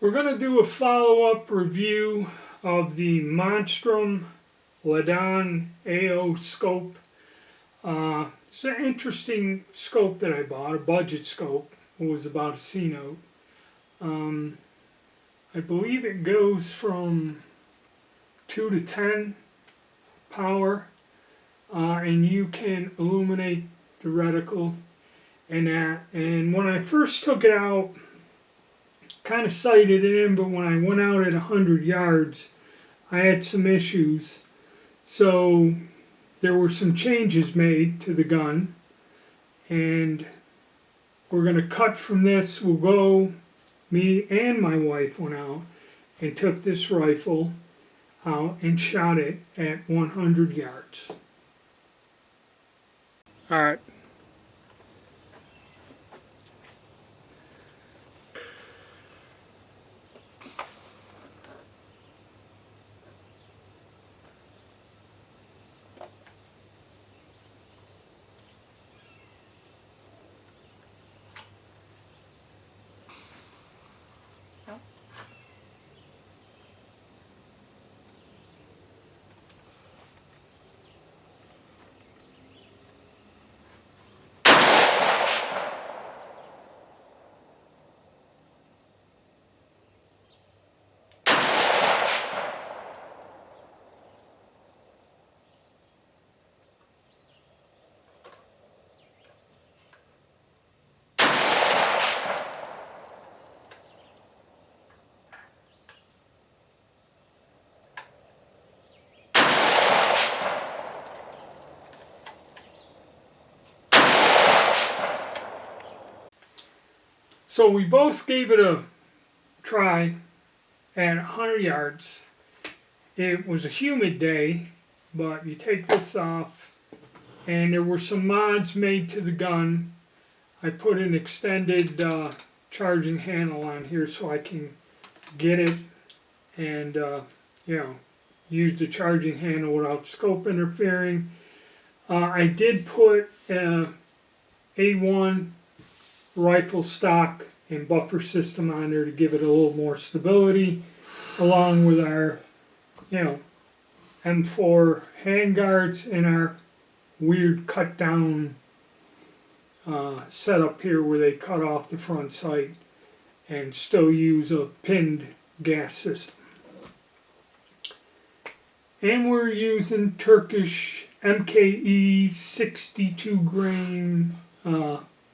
We're going to do a follow-up review of the Monstrum Ladon AO scope. It's an interesting scope that I bought, a budget scope. It was about a C-note. I believe it goes from 2 to 10 power, and you can illuminate the reticle and that. And when I first took it out, kind of sighted it in, but when I went out at 100 yards, I had some issues. So there were some changes made to the gun, and we're going to cut from this. We'll go, me and my wife went out and took this rifle out and shot it at 100 yards. All right. So we both gave it a try at 100 yards. It was a humid day, but you take this off, and there were some mods made to the gun. I put an extended charging handle on here so I can get it and use the charging handle without scope interfering. I did put A1 rifle stock and buffer system on there to give it a little more stability, along with our M4 handguards and our weird cut down setup here where they cut off the front sight and still use a pinned gas system. And we're using Turkish MKE 62 grain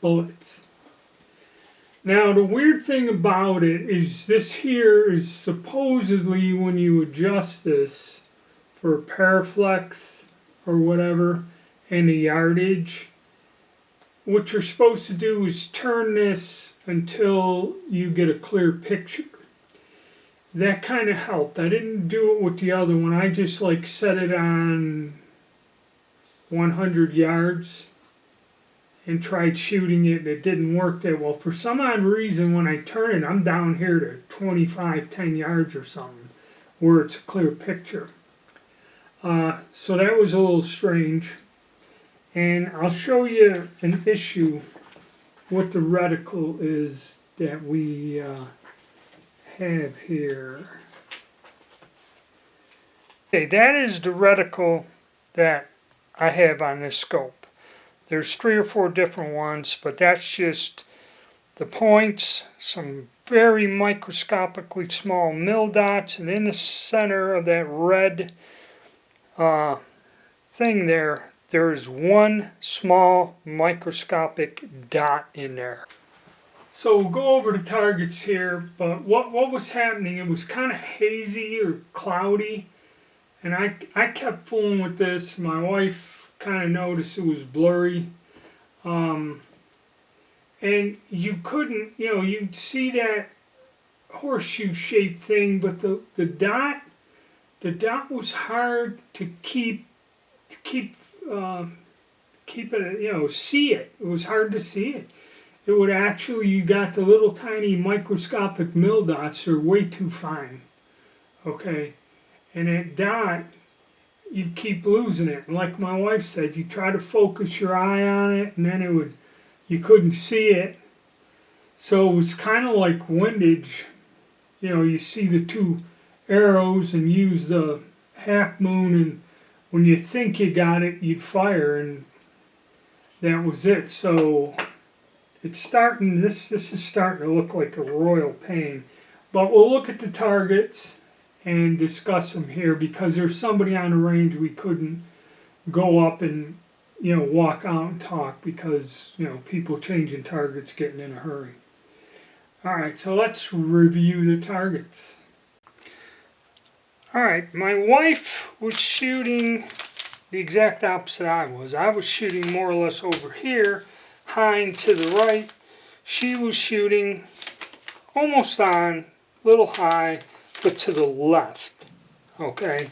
bullets. Now the weird thing about it is this here is supposedly, when you adjust this for paraflex or whatever and the yardage, what you're supposed to do is turn this until you get a clear picture. That kind of helped. I didn't do it with the other one. I just set it on 100 yards and tried shooting it, and it didn't work that well. For some odd reason, when I turn it, I'm down here to 10 yards or something, where it's a clear picture. So that was a little strange. And I'll show you an issue what the reticle is that we have here. Okay, that is the reticle that I have on this scope. There's 3 or 4 different ones, but that's just the points, some very microscopically small mil dots, and in the center of that red thing there's one small microscopic dot in there. So we'll go over the targets here, but what was happening, it was kind of hazy or cloudy, and I kept fooling with this. My wife kind of noticed it was blurry, and you couldn't, you'd see that horseshoe shaped thing, but the dot was hard to keep it, see it. It was hard to see it. It would actually, you got the little tiny microscopic mil dots are way too fine, okay, and that dot, you keep losing it. And like my wife said, you try to focus your eye on it, and then you couldn't see it. So it was kind of like windage you see the two arrows and use the half moon, and when you think you got it, you'd fire, and that was it. So it's starting, this is starting to look like a royal pain. But we'll look at the targets and discuss them here, because there's somebody on the range we couldn't go up and walk out and talk, because people changing targets, getting in a hurry. Alright, so let's review the targets. Alright, my wife was shooting the exact opposite I was. I was shooting more or less over here, high and to the right. She was shooting almost on, little high, but to the left. Okay,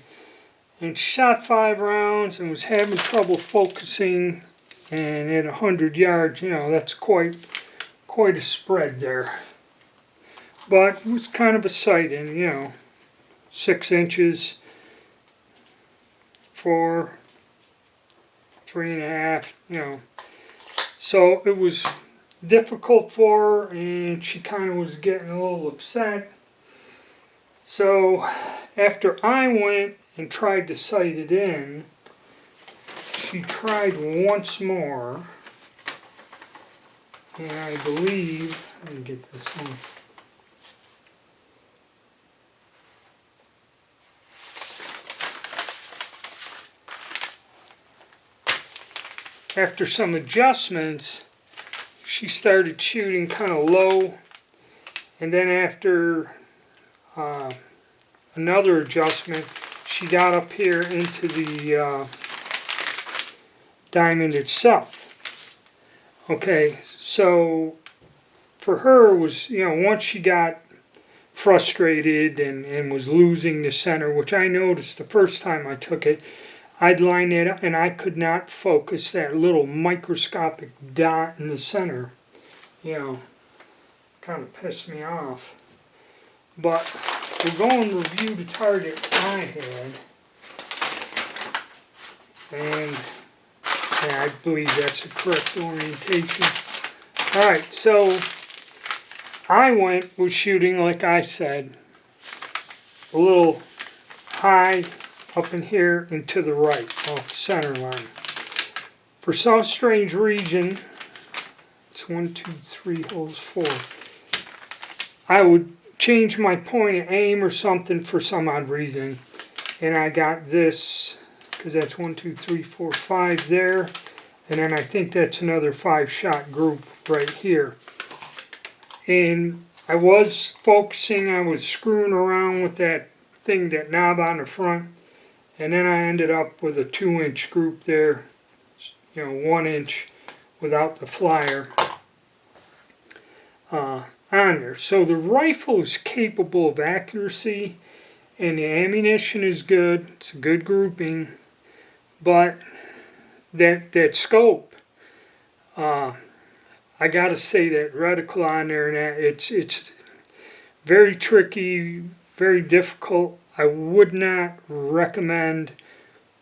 and shot 5 rounds and was having trouble focusing. And at 100 yards, that's quite a spread there. But it was kind of a sight in, 6 inches, 4, 3.5, So it was difficult for her, and she kind of was getting a little upset. So after I went and tried to sight it in, she tried once more, and I believe, let me get this one. After some adjustments, she started shooting kind of low, and then after another adjustment, she got up here into the diamond itself. Okay, so for her was, once she got frustrated and was losing the center, which I noticed the first time I took it, I'd line it up and I could not focus that little microscopic dot in the center. Kind of pissed me off. But we'll go and review the target I had. And I believe that's the correct orientation. Alright, so I was shooting, like I said, a little high up in here and to the right, off the center line. For some strange reason, it's 1, 2, 3 holes, 4. I would change my point of aim or something for some odd reason, and I got this, because that's 1, 2, 3, 4, 5 there, and then I think that's another 5-shot group right here. And I was focusing, I was screwing around with that thing, that knob on the front, and then I ended up with a 2-inch group there, 1 inch without the flyer on there. So the rifle is capable of accuracy, and the ammunition is good. It's a good grouping, but that scope, I gotta say that reticle on there, and that it's very tricky, very difficult. I would not recommend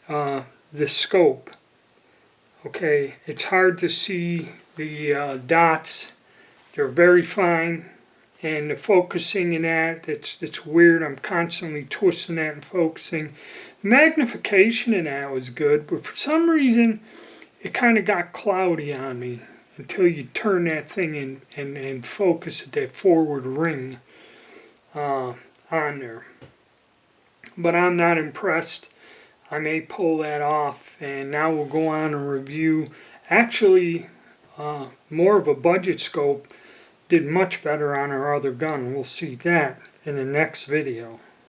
the scope. Okay, it's hard to see the dots. They're very fine, and the focusing in that, it's weird. I'm constantly twisting that and focusing. The magnification in that was good, but for some reason it kind of got cloudy on me until you turn that thing in and focus at that forward ring on there. But I'm not impressed. I may pull that off, and now we'll go on and review. Actually, more of a budget scope did much better on our other gun. We'll see that in the next video.